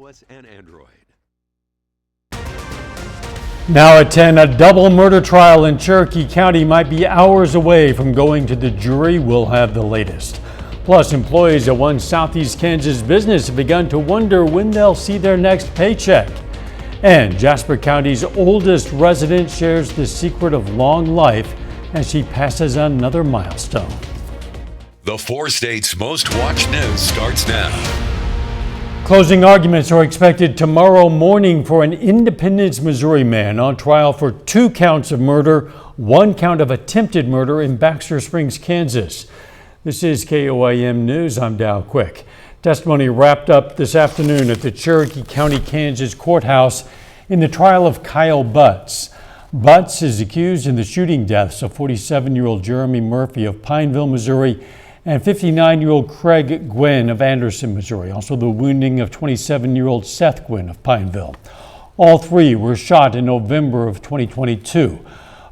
iOS and Android. Now at 10, a double murder trial in Cherokee County might be hours away from going to the jury. We'll have the latest. Plus, employees at one Southeast Kansas business have begun to wonder when they'll see their next paycheck. And Jasper County's oldest resident shares the secret of long life as she passes another milestone. The 4 states' most watched news starts now. Closing arguments are expected tomorrow morning for an Independence, Missouri man on trial for 2 counts of murder, 1 count of attempted murder in Baxter Springs, Kansas. This is KOIM News. I'm Dow Quick. Testimony wrapped up this afternoon at the Cherokee County, Kansas courthouse in the trial of Kyle Butts. Butts is accused in the shooting deaths of 47-year-old Jeremy Murphy of Pineville, Missouri, and 59-year-old Craig Gwynn of Anderson, Missouri. Also the wounding of 27-year-old Seth Gwynn of Pineville. All 3 were shot in November of 2022.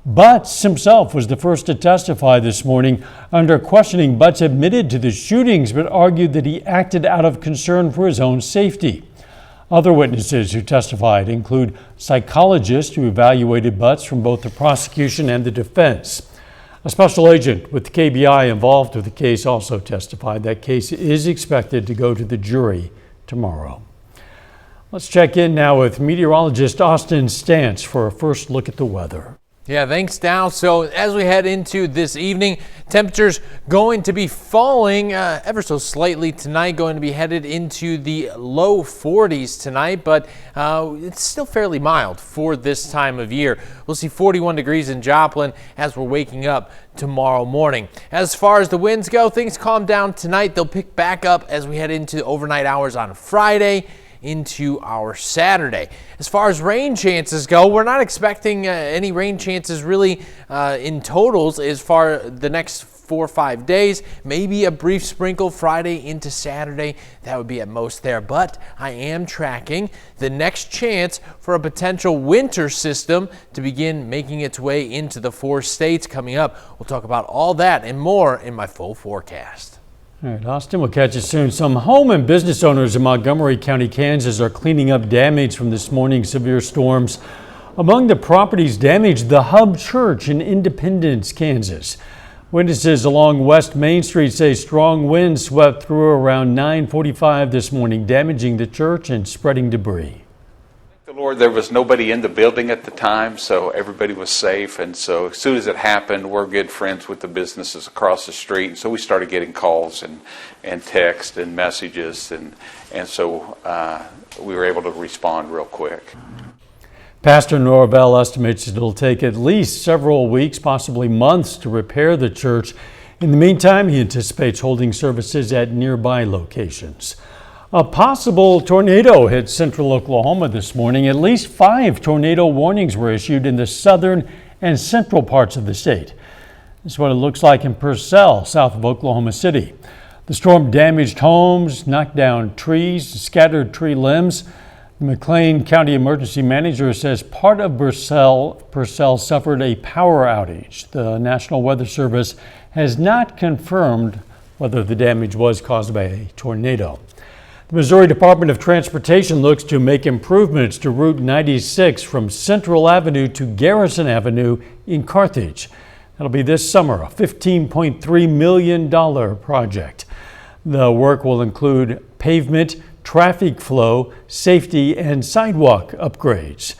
Butts himself was the first to testify this morning. Under questioning, Butts admitted to the shootings but argued that he acted out of concern for his own safety. Other witnesses who testified include psychologists who evaluated Butts from both the prosecution and the defense. A special agent with the KBI involved with the case also testified. That case is expected to go to the jury tomorrow. Let's check in now with meteorologist Austin Stantz for a first look at the weather. Yeah, thanks, Dow. So as we head into this evening, temperatures going to be falling ever so slightly tonight, going to be headed into the low 40s tonight, but it's still fairly mild for this time of year. We'll see 41 degrees in Joplin as we're waking up tomorrow morning. As far as the winds go, things calm down tonight. They'll pick back up as we head into the overnight hours on Friday into our Saturday. As far as rain chances go, we're not expecting any rain chances really in totals as far the next 4 or 5 days. Maybe a brief sprinkle Friday into Saturday. That would be at most there. But I am tracking the next chance for a potential winter system to begin making its way into the 4 states coming up. We'll talk about all that and more in my full forecast. All right, Austin, we'll catch you soon. Some home and business owners in Montgomery County, Kansas are cleaning up damage from this morning's severe storms. Among the properties damaged, the Hub Church in Independence, Kansas. Witnesses along West Main Street say strong winds swept through around 9:45 this morning, damaging the church and spreading debris. The Lord, there was nobody in the building at the time, so everybody was safe. And so as soon as it happened, we're good friends with the businesses across the street. And so we started getting calls and text and messages. And so we were able to respond real quick. Pastor Norvell estimates it'll take at least several weeks, possibly months, to repair the church. In the meantime, he anticipates holding services at nearby locations. A possible tornado hit central Oklahoma this morning. At least 5 tornado warnings were issued in the southern and central parts of the state. This is what it looks like in Purcell, south of Oklahoma City. The storm damaged homes, knocked down trees, scattered tree limbs. The McLean County Emergency Manager says part of Purcell suffered a power outage. The National Weather Service has not confirmed whether the damage was caused by a tornado. The Missouri Department of Transportation looks to make improvements to Route 96 from Central Avenue to Garrison Avenue in Carthage. That'll be this summer, a $15.3 million project. The work will include pavement, traffic flow, safety, and sidewalk upgrades.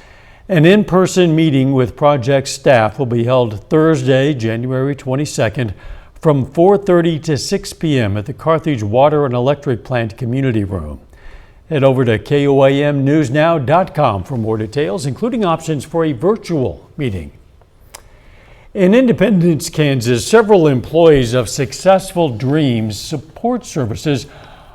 An in-person meeting with project staff will be held Thursday, January 22nd, from 4:30 to 6 p.m. at the Carthage Water and Electric Plant Community Room. Head over to KOIMNewsNow.com for more details, including options for a virtual meeting. In Independence, Kansas, several employees of Successful Dreams Support Services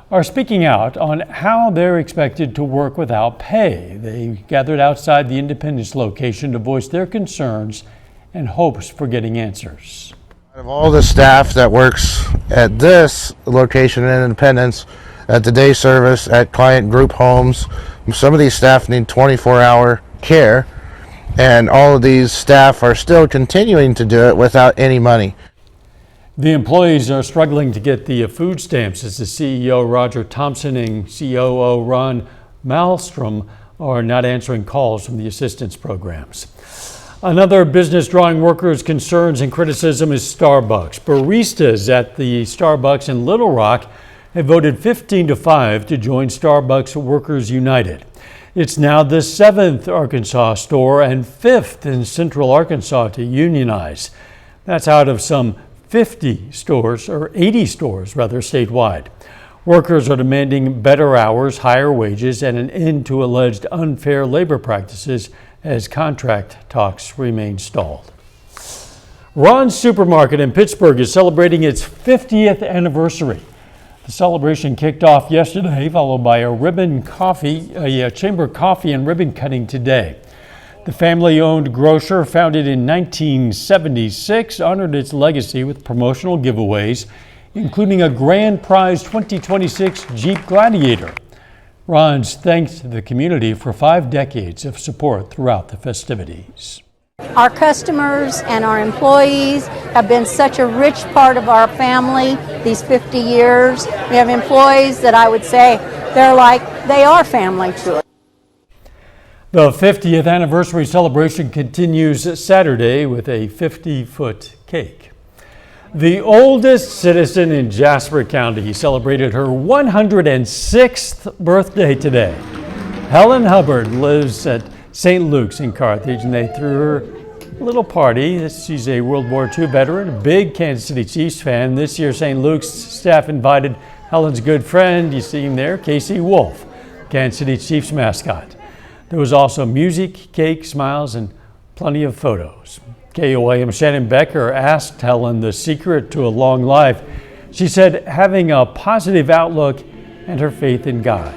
are speaking out on how they're expected to work without pay. They gathered outside the Independence location to voice their concerns and hopes for getting answers. Out of all the staff that works at this location in Independence, at the day service, at client group homes, some of these staff need 24-hour care, and all of these staff are still continuing to do it without any money. The employees are struggling to get the food stamps, as the CEO Roger Thompson and COO Ron Maelstrom are not answering calls from the assistance programs. Another business drawing workers' concerns and criticism is Starbucks. Baristas at the Starbucks in Little Rock have voted 15-5 to join Starbucks Workers United. It's now the 7th Arkansas store and 5th in Central Arkansas to unionize. That's out of some 80 stores statewide. Workers are demanding better hours, higher wages, and an end to alleged unfair labor practices as contract talks remain stalled. Ron's Supermarket in Pittsburgh is celebrating its 50th anniversary. The celebration kicked off yesterday, followed by a chamber coffee and ribbon cutting today. The family-owned grocer, founded in 1976, honored its legacy with promotional giveaways, including a grand prize 2026 Jeep Gladiator. Ron's thanked the community for 5 decades of support throughout the festivities. Our customers and our employees have been such a rich part of our family these 50 years. We have employees that I would say they are family to us. The 50th anniversary celebration continues Saturday with a 50-foot cake. The oldest citizen in Jasper County celebrated her 106th birthday today. Helen Hubbard lives at St. Luke's in Carthage, and they threw her a little party. She's a World War II veteran, a big Kansas City Chiefs fan. This year, St. Luke's staff invited Helen's good friend, you see him there, Casey Wolf, Kansas City Chiefs mascot. There was also music, cake, smiles, and plenty of photos. KOAM Shannon Becker asked Helen the secret to a long life. She said having a positive outlook and her faith in God.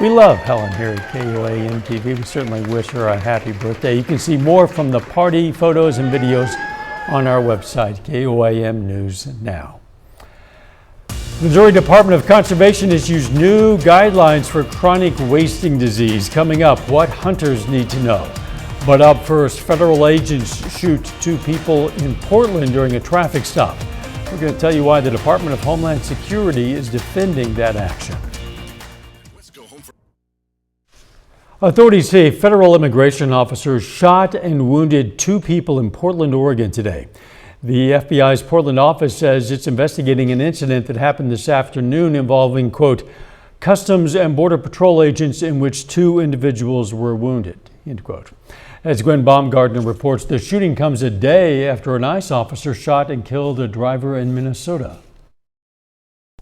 We love Helen here at KOAM TV. We certainly wish her a happy birthday. You can see more from the party photos and videos on our website, KOAM News Now. The Missouri Department of Conservation issues new guidelines for chronic wasting disease. Coming up, what hunters need to know. But up first, federal agents shoot 2 people in Portland during a traffic stop. We're going to tell you why the Department of Homeland Security is defending that action. Authorities say federal immigration officers shot and wounded 2 people in Portland, Oregon today. The FBI's Portland office says it's investigating an incident that happened this afternoon involving, quote, Customs and Border Patrol agents in which 2 individuals were wounded, end quote. As Gwen Baumgartner reports, the shooting comes a day after an ICE officer shot and killed a driver in Minnesota.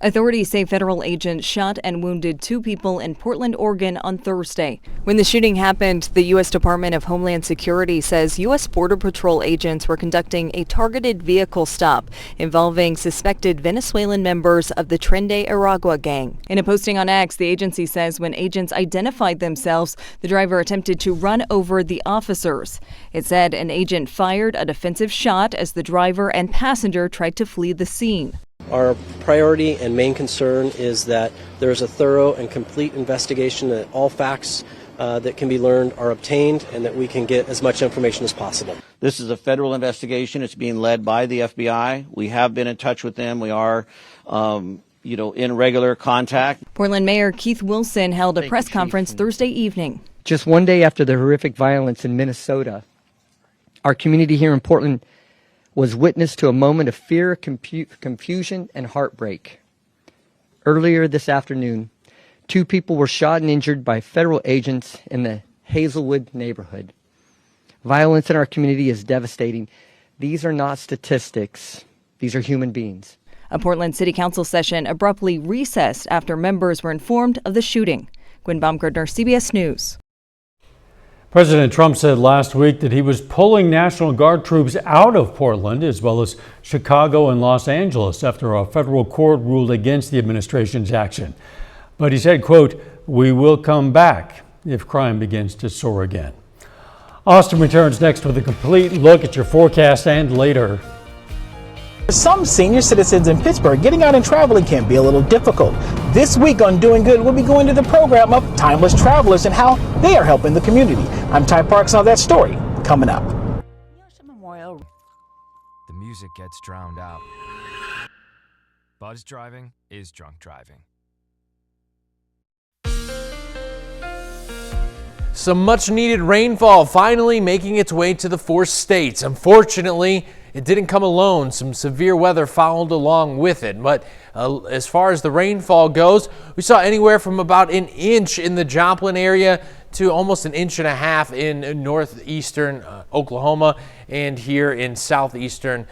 Authorities say federal agents shot and wounded 2 people in Portland, Oregon on Thursday. When the shooting happened, the U.S. Department of Homeland Security says U.S. Border Patrol agents were conducting a targeted vehicle stop involving suspected Venezuelan members of the Tren de Aragua gang. In a posting on X, the agency says when agents identified themselves, the driver attempted to run over the officers. It said an agent fired a defensive shot as the driver and passenger tried to flee the scene. Our priority and main concern is that there is a thorough and complete investigation, that all facts that can be learned are obtained, and that we can get as much information as possible. This is a federal investigation. It's being led by the FBI. We have been in touch with them. We are, in regular contact. Portland Mayor Keith Wilson held a press conference Thursday evening. Just one day after the horrific violence in Minnesota, our community here in Portland was witness to a moment of fear, confusion, and heartbreak. Earlier this afternoon, 2 people were shot and injured by federal agents in the Hazelwood neighborhood. Violence in our community is devastating. These are not statistics. These are human beings. A Portland City Council session abruptly recessed after members were informed of the shooting. Gwen Baumgartner, CBS News. President Trump said last week that he was pulling National Guard troops out of Portland as well as Chicago and Los Angeles after a federal court ruled against the administration's action. But he said, quote, "We will come back if crime begins to soar again." Austin returns next with a complete look at your forecast and later. For some senior citizens in Pittsburgh, getting out and traveling can be a little difficult. This week on Doing Good, we'll be going to the program of Timeless Travelers and how they are helping the community. I'm Ty Parks on that story coming up. The music gets drowned out. Buzz driving is drunk driving. Some much needed rainfall finally making its way to the 4 states. Unfortunately, it didn't come alone. Some severe weather followed along with it. But as far as the rainfall goes, we saw anywhere from about an inch in the Joplin area to almost an inch and a half in northeastern Oklahoma, and here in southeastern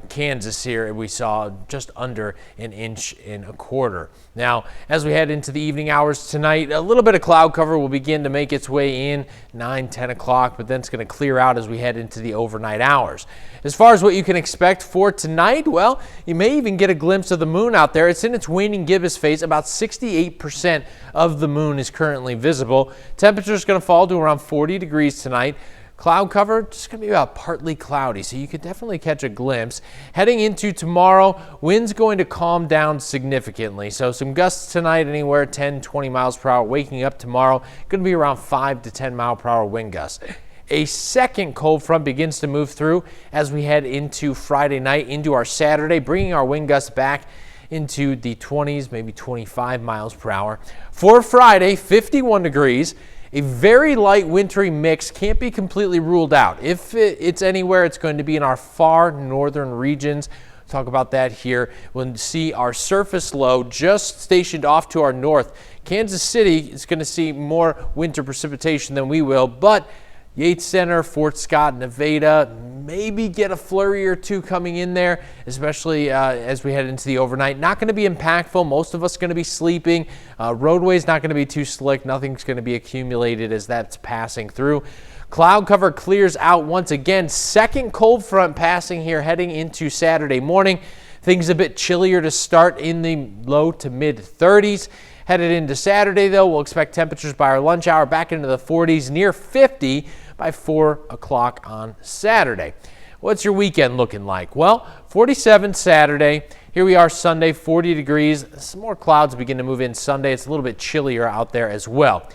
Kansas here we saw just under an inch and a quarter. Now, as we head into the evening hours tonight, a little bit of cloud cover will begin to make its way in 9-10 o'clock, but then it's going to clear out as we head into the overnight hours. As far as what you can expect for tonight, well, you may even get a glimpse of the moon out there. It's in its waning gibbous phase. About 68% of the moon is currently visible. Temperature is going to fall to around 40 degrees tonight. Cloud cover, just going to be about partly cloudy, so you could definitely catch a glimpse. Heading into tomorrow, wind's going to calm down significantly. So some gusts tonight, anywhere 10-20 miles per hour. Waking up tomorrow, going to be around 5 to 10 mile per hour wind gusts. A second cold front begins to move through as we head into Friday night, into our Saturday, bringing our wind gusts back into the 20s, maybe 25 miles per hour. For Friday, 51 degrees. A very light wintry mix can't be completely ruled out. If it's anywhere, it's going to be in our far northern regions. Talk about that here. We'll see our surface low just stationed off to our north. Kansas City is going to see more winter precipitation than we will, but Yates Center, Fort Scott, Nevada, maybe get a flurry or two coming in there, especially as we head into the overnight. Not going to be impactful. Most of us going to be sleeping. Roadway's not going to be too slick. Nothing's going to be accumulated as that's passing through. Cloud cover clears out once again. Second cold front passing here heading into Saturday morning. Things a bit chillier to start in the low to mid 30s. Headed into Saturday, though, we'll expect temperatures by our lunch hour back into the 40s, near 50 by 4 o'clock on Saturday. What's your weekend looking like? Well, 47 Saturday. Here we are Sunday, 40 degrees. Some more clouds begin to move in Sunday. It's a little bit chillier out there as well.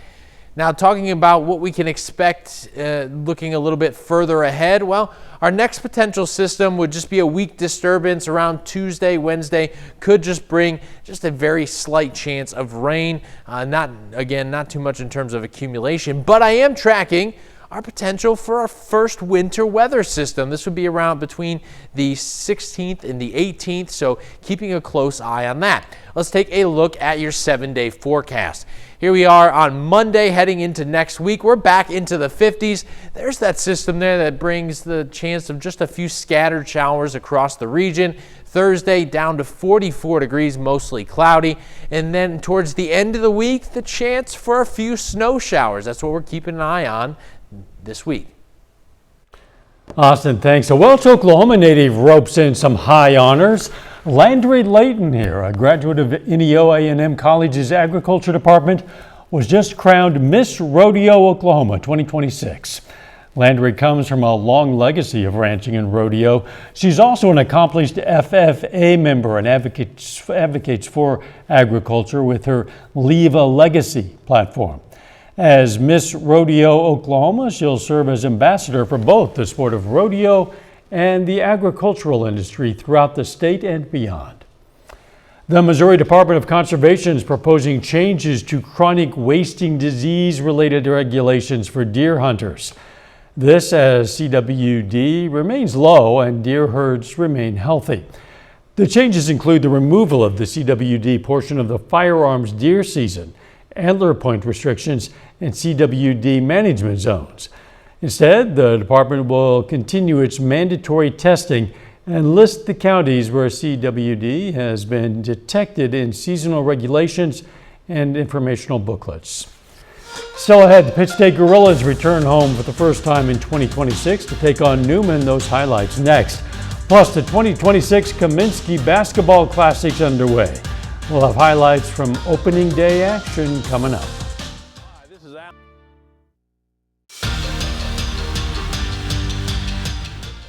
Now, talking about what we can expect looking a little bit further ahead, well, our next potential system would just be a weak disturbance around Tuesday, Wednesday. Could just bring just a very slight chance of rain. Not too much in terms of accumulation, but I am tracking our potential for our first winter weather system. This would be around between the 16th and the 18th, so keeping a close eye on that. Let's take a look at your 7-day forecast. Here we are on Monday heading into next week. We're back into the 50s. There's that system there that brings the chance of just a few scattered showers across the region. Thursday down to 44 degrees, mostly cloudy. And then towards the end of the week, the chance for a few snow showers. That's what we're keeping an eye on this week. Austin, thanks. A Welch, Oklahoma native ropes in some high honors. Landry Layton here, a graduate of NEO A&M College's Agriculture Department, was just crowned Miss Rodeo Oklahoma 2026. Landry comes from a long legacy of ranching and rodeo. She's also an accomplished FFA member and advocates for agriculture with her Leave a Legacy platform. As Miss Rodeo Oklahoma, she'll serve as ambassador for both the sport of rodeo and the agricultural industry throughout the state and beyond. The Missouri Department of Conservation is proposing changes to chronic wasting disease-related regulations for deer hunters. This as CWD remains low and deer herds remain healthy. The changes include the removal of the CWD portion of the firearms deer season, antler point restrictions, and CWD management zones. Instead, the department will continue its mandatory testing and list the counties where CWD has been detected in seasonal regulations and informational booklets. Still ahead, the Pitt State Gorillas return home for the first time in 2026 to take on Newman. Those highlights next. Plus, the 2026 Kaminsky Basketball Classics underway. We'll have highlights from opening day action coming up.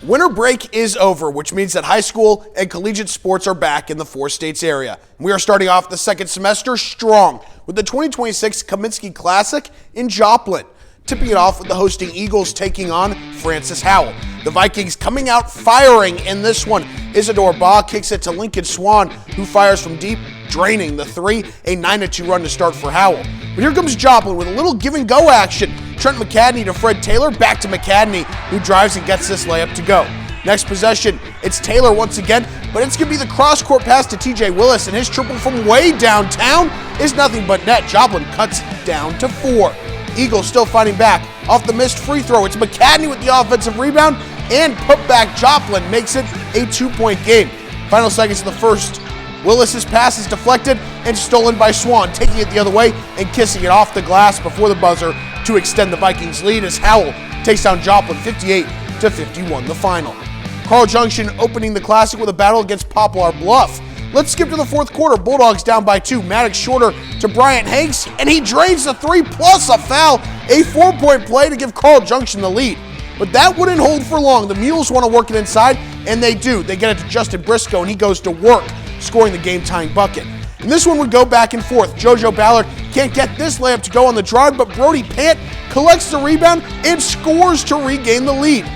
Winter break is over, which means that high school and collegiate sports are back in the 4 states area. We are starting off the second semester strong with the 2026 Kaminsky Classic in Joplin. Tipping it off with the hosting Eagles taking on Francis Howell. The Vikings coming out firing in this one. Isidore Baugh kicks it to Lincoln Swan, who fires from deep, draining the 3, a 9-2 run to start for Howell. But here comes Joplin with a little give and go action. Trent McCadney to Fred Taylor, back to McCadney, who drives and gets this layup to go. Next possession, it's Taylor once again, but it's going to be the cross-court pass to TJ Willis, and his triple from way downtown is nothing but net. Joplin cuts it down to 4. Eagles still fighting back. Off the missed free throw, it's McCadney with the offensive rebound, and putback Joplin makes it a 2-point game. Final seconds of the first. Willis's pass is deflected and stolen by Swan, taking it the other way and kissing it off the glass before the buzzer to extend the Vikings' lead as Howell takes down Joplin 58-51 the final. Carl Junction opening the Classic with a battle against Poplar Bluff. Let's skip to the fourth quarter. Bulldogs down by 2. Maddox shorter to Bryant Hanks, and he drains the 3 plus a foul. A 4-point play to give Carl Junction the lead. But that wouldn't hold for long. The Mules want to work it inside, and they do. They get it to Justin Briscoe, and he goes to work, scoring the game-tying bucket. And this one would go back and forth. JoJo Ballard can't get this layup to go on the drive, but Brody Pant collects the rebound and scores to regain the lead.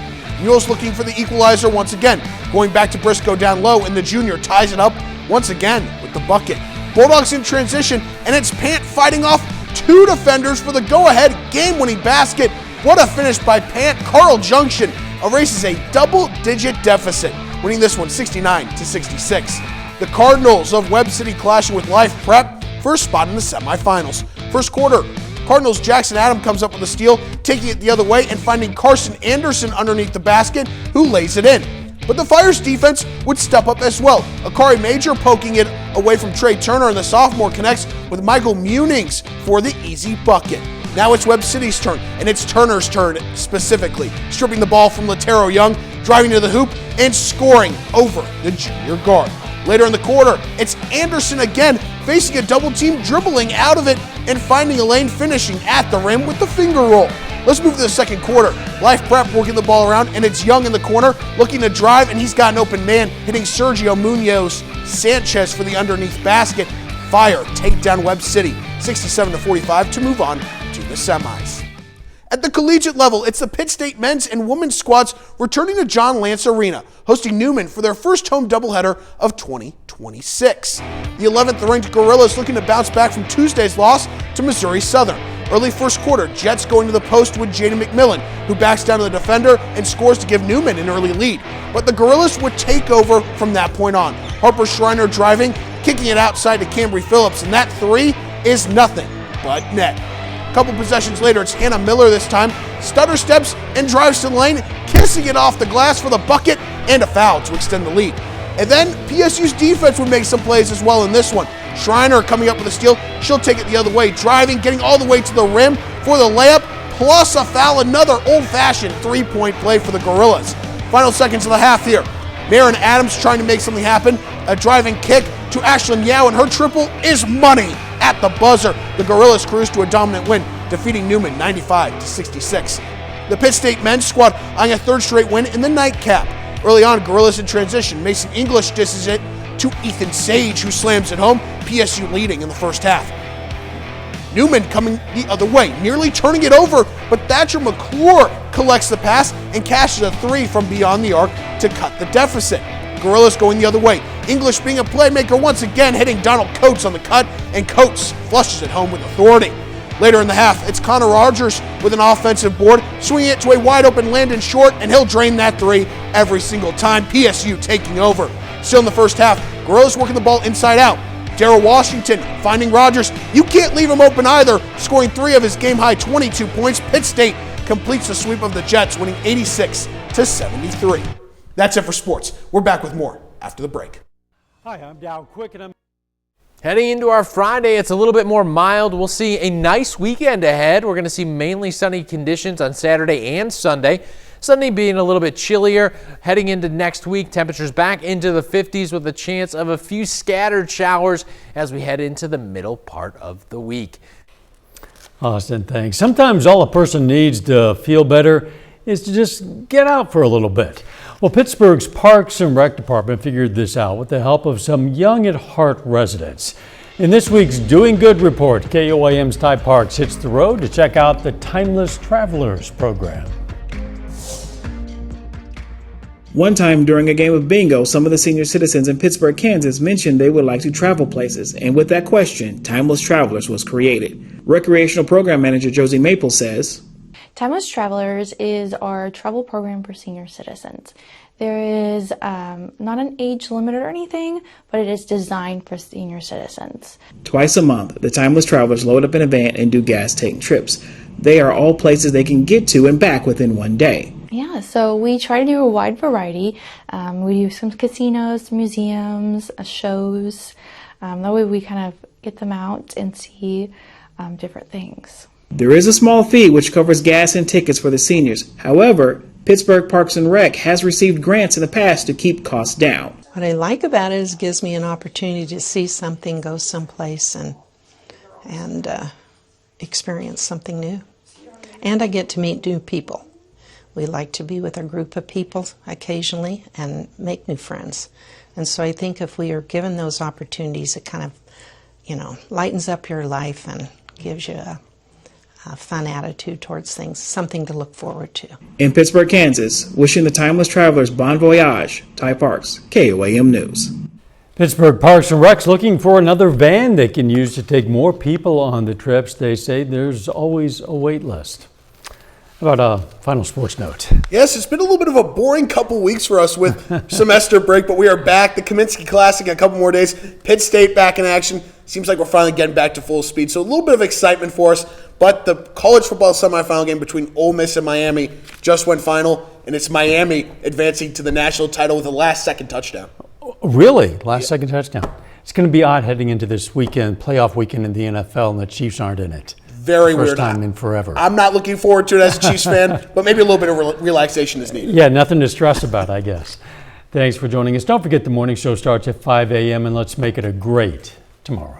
Mules looking for the equalizer once again. Going back to Briscoe down low, and the junior ties it up once again with the bucket. Bulldogs in transition, and it's Pant fighting off 2 defenders for the go-ahead game-winning basket. What a finish by Pant. Carl Junction erases a double-digit deficit, winning this one 69-66. The Cardinals of Webb City clashing with Life Prep for a spot in the semifinals. First quarter, Cardinals' Jackson Adam comes up with a steal, taking it the other way and finding Carson Anderson underneath the basket, who lays it in. But the Fire's defense would step up as well. Akari Major poking it away from Trey Turner, and the sophomore connects with Michael Munings for the easy bucket. Now it's Webb City's turn, and it's Turner's turn specifically, stripping the ball from Latero Young, driving to the hoop, and scoring over the junior guard. Later in the quarter, it's Anderson again, facing a double team, dribbling out of it, and finding a lane, finishing at the rim with the finger roll. Let's move to the second quarter. Life Prep working the ball around, and it's Young in the corner, looking to drive, and he's got an open man, hitting Sergio Munoz Sanchez for the underneath basket. Fire take down Webb City, 67-45 to move on to the semis. At the collegiate level, it's the Pitt State men's and women's squads returning to John Lance Arena, hosting Newman for their first home doubleheader of 2026. The 11th ranked Gorillas looking to bounce back from Tuesday's loss to Missouri Southern. Early first quarter, Jets going to the post with Jaden McMillan, who backs down to the defender and scores to give Newman an early lead. But the Gorillas would take over from that point on. Harper Schreiner driving, kicking it outside to Cambry Phillips, and that 3 is nothing but net. A couple possessions later, it's Hannah Miller this time, stutter steps and drives to the lane, kissing it off the glass for the bucket and a foul to extend the lead. And then PSU's defense would make some plays as well in this one. Schreiner coming up with a steal, she'll take it the other way, driving, getting all the way to the rim for the layup, plus a foul, another old-fashioned 3-point play for the Gorillas. Final seconds of the half here. Marin Adams trying to make something happen, a driving kick to Ashlyn Yao, and her triple is money at the buzzer. The Gorillas cruise to a dominant win, defeating Newman 95-66. The Pitt State men's squad eyeing a 3rd straight win in the nightcap. Early on, Gorillas in transition. Mason English dishes it to Ethan Sage, who slams it home, PSU leading in the first half. Newman coming the other way, nearly turning it over, but Thatcher McClure collects the pass and cashes a 3 from beyond the arc to cut the deficit. Gorillas going the other way. English being a playmaker once again, hitting Donald Coates on the cut, and Coates flushes it home with authority. Later in the half, it's Connor Rogers with an offensive board, swinging it to a wide-open Landon Short, and he'll drain that 3 every single time. PSU taking over. Still in the first half, Gorillas working the ball inside out. Darrell Washington finding Rogers. You can't leave him open either, scoring 3 of his game-high 22 points. Pitt State completes the sweep of the Jets, winning 86-73. That's it for sports. We're back with more after the break. Hi, I'm Dow Quick, and I'm heading into our Friday. It's a little bit more mild. We'll see a nice weekend ahead. We're going to see mainly sunny conditions on Saturday and Sunday. Sunday being a little bit chillier. Heading into next week, temperatures back into the 50s with a chance of a few scattered showers as we head into the middle part of the week. Austin, thanks. Sometimes all a person needs to feel better is to just get out for a little bit. Well, Pittsburgh's Parks and Rec Department figured this out with the help of some young at heart residents. In this week's Doing Good report, KOIM's Ty Parks hits the road to check out the Timeless Travelers program. One time during a game of bingo, some of the senior citizens in Pittsburgh, Kansas mentioned they would like to travel places, and with that question, Timeless Travelers was created. Recreational Program Manager Josie Maple says, Timeless Travelers is our travel program for senior citizens. There is not an age limit or anything, but it is designed for senior citizens. Twice a month, the Timeless Travelers load up in a van and do gas-tank trips. They are all places they can get to and back within one day. Yeah, so we try to do a wide variety. We do some casinos, museums, shows. That way we kind of get them out and see different things. There is a small fee which covers gas and tickets for the seniors. However, Pittsburgh Parks and Rec has received grants in the past to keep costs down. What I like about it is it gives me an opportunity to see something, go someplace, and experience something new. And I get to meet new people. We like to be with a group of people occasionally and make new friends. And so I think if we are given those opportunities, it kind of, lightens up your life and gives you a fun attitude towards things, something to look forward to. In Pittsburgh, Kansas, wishing the Timeless Travelers bon voyage, Ty Parks, KOAM News. Pittsburgh Parks and Rec's looking for another van they can use to take more people on the trips. They say there's always a wait list. How about a final sports note? Yes, it's been a little bit of a boring couple weeks for us with semester break, but we are back. The Kaminsky Classic in a couple more days. Pitt State back in action. Seems like we're finally getting back to full speed. So a little bit of excitement for us. But the college football semifinal game between Ole Miss and Miami just went final, and it's Miami advancing to the national title with a last-second touchdown. Really? Last-second touchdown. It's going to be odd heading into this weekend, playoff weekend in the NFL, and the Chiefs aren't in it. Very weird. First time in forever. I'm not looking forward to it as a Chiefs fan, but maybe a little bit of relaxation is needed. Yeah, nothing to stress about, I guess. Thanks for joining us. Don't forget the morning show starts at 5 a.m., and let's make it a great tomorrow.